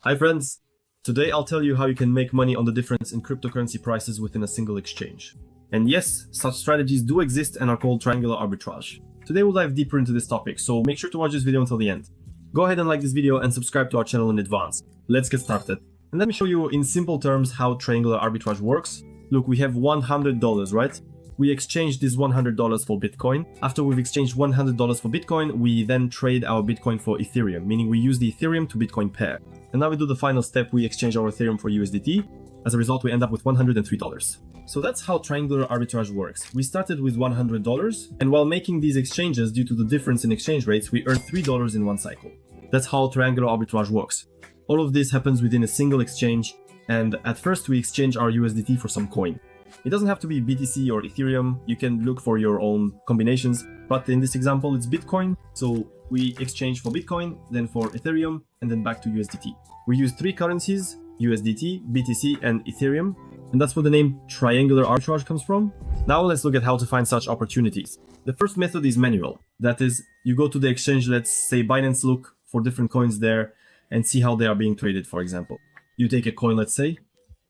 Hi friends! Today I'll tell you how you can make money on the difference in cryptocurrency prices within a single exchange. And yes, such strategies do exist and are called triangular arbitrage. Today we'll dive deeper into this topic, so make sure to watch this video until the end. Go ahead and like this video and subscribe to our channel in advance. Let's get started. And let me show you in simple terms how triangular arbitrage works. Look, we have $100, right? We exchange this $100 for Bitcoin. After we've exchanged $100 for Bitcoin, we then trade our Bitcoin for Ethereum, meaning we use the Ethereum to Bitcoin pair. And now we do the final step, we exchange our Ethereum for USDT. As a result, we end up with $103. So that's how triangular arbitrage works. We started with $100, and while making these exchanges, due to the difference in exchange rates, we earn $3 in one cycle. That's how triangular arbitrage works. All of this happens within a single exchange, and at first we exchange our USDT for some coin. It doesn't have to be BTC or Ethereum, you can look for your own combinations, but in this example it's Bitcoin, so we exchange for Bitcoin, then for Ethereum, and then back to USDT. We use three currencies, USDT, BTC, and Ethereum, and that's where the name triangular arbitrage comes from. Now let's look at how to find such opportunities. The first method is manual. That is, you go to the exchange, let's say Binance, look for different coins there, and see how they are being traded, for example. You take a coin, let's say,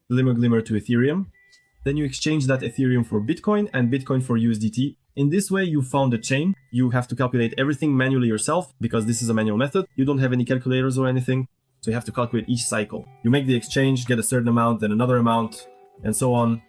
Glimmer to Ethereum, then you exchange that Ethereum for Bitcoin and Bitcoin for USDT. In this way, you found a chain. You have to calculate everything manually yourself because this is a manual method. You don't have any calculators or anything, so you have to calculate each cycle. You make the exchange, get a certain amount, then another amount, and so on,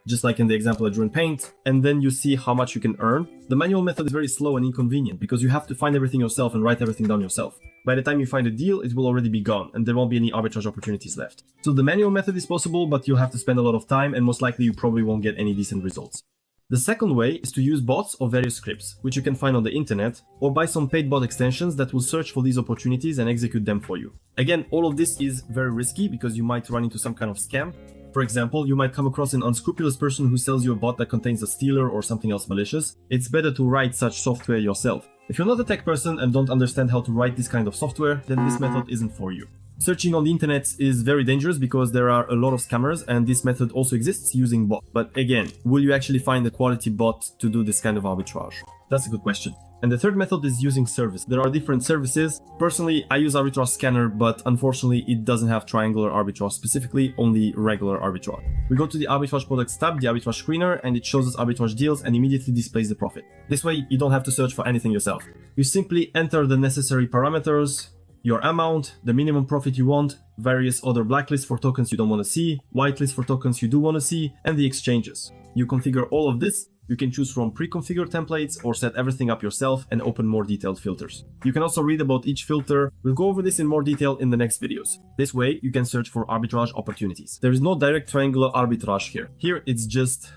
just like in the example I drew in Paint, and then you see how much you can earn. The manual method is very slow and inconvenient because you have to find everything yourself and write everything down yourself. By the time you find a deal, it will already be gone and there won't be any arbitrage opportunities left. So the manual method is possible, but you'll have to spend a lot of time and most likely you probably won't get any decent results. The second way is to use bots or various scripts, which you can find on the internet, or buy some paid bot extensions that will search for these opportunities and execute them for you. Again, all of this is very risky because you might run into some kind of scam. For example, you might come across an unscrupulous person who sells you a bot that contains a stealer or something else malicious. It's better to write such software yourself. If you're not a tech person and don't understand how to write this kind of software, then this method isn't for you. Searching on the internet is very dangerous because there are a lot of scammers and this method also exists using bots. But again, will you actually find a quality bot to do this kind of arbitrage? That's a good question. And the third method is using service. There are different services. Personally, I use Arbitrage Scanner, but unfortunately it doesn't have triangular arbitrage specifically, only regular arbitrage. We go to the arbitrage products tab, the arbitrage screener, and it shows us arbitrage deals and immediately displays the profit. This way you don't have to search for anything yourself. You simply enter the necessary parameters, your amount, the minimum profit you want, various other blacklists for tokens you don't want to see, whitelist for tokens you do want to see, and the exchanges. You configure all of this. You can choose from pre-configured templates or set everything up yourself and open more detailed filters. You can also read about each filter. We'll go over this in more detail in the next videos. This way you can search for arbitrage opportunities. There is no direct triangular arbitrage here. Here it's just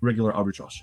regular arbitrage.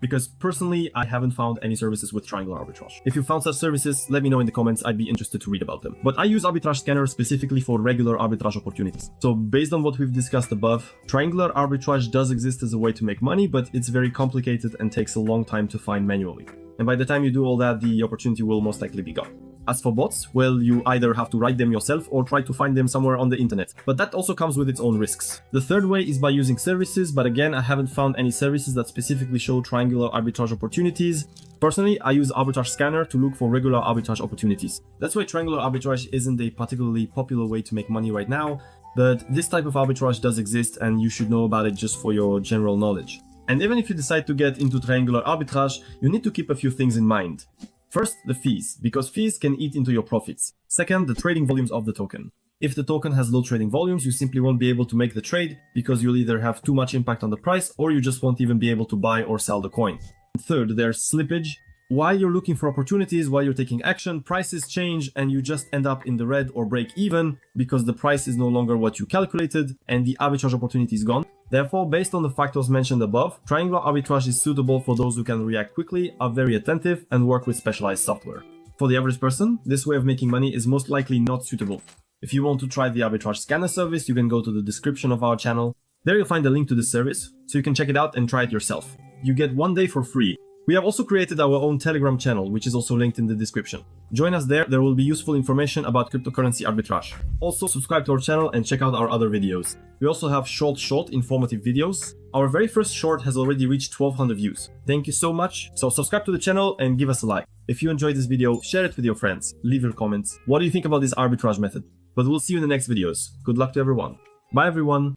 Because personally, I haven't found any services with triangular arbitrage. If you found such services, let me know in the comments, I'd be interested to read about them. But I use Arbitrage Scanner specifically for regular arbitrage opportunities. So based on what we've discussed above, triangular arbitrage does exist as a way to make money, but it's very complicated and takes a long time to find manually. And by the time you do all that, the opportunity will most likely be gone. As for bots, well, you either have to write them yourself or try to find them somewhere on the internet, but that also comes with its own risks. The third way is by using services, but again, I haven't found any services that specifically show triangular arbitrage opportunities. Personally, I use Arbitrage Scanner to look for regular arbitrage opportunities. That's why triangular arbitrage isn't a particularly popular way to make money right now, but this type of arbitrage does exist and you should know about it just for your general knowledge. And even if you decide to get into triangular arbitrage, you need to keep a few things in mind. First, the fees, because fees can eat into your profits. Second, the trading volumes of the token. If the token has low trading volumes, you simply won't be able to make the trade because you'll either have too much impact on the price or you just won't even be able to buy or sell the coin. Third, there's slippage. While you're looking for opportunities, while you're taking action, prices change and you just end up in the red or break even because the price is no longer what you calculated and the arbitrage opportunity is gone. Therefore, based on the factors mentioned above, triangular arbitrage is suitable for those who can react quickly, are very attentive, and work with specialized software. For the average person, this way of making money is most likely not suitable. If you want to try the Arbitrage Scanner service, you can go to the description of our channel. There you'll find a link to the service, so you can check it out and try it yourself. You get 1 day for free. We have also created our own Telegram channel, which is also linked in the description. Join us there will be useful information about cryptocurrency arbitrage. Also, subscribe to our channel and check out our other videos. We also have short informative videos. Our very first short has already reached 1200 views. Thank you so much. So subscribe to the channel and give us a like. If you enjoyed this video, share it with your friends. Leave your comments. What do you think about this arbitrage method? But we'll see you in the next videos. Good luck to everyone. Bye everyone.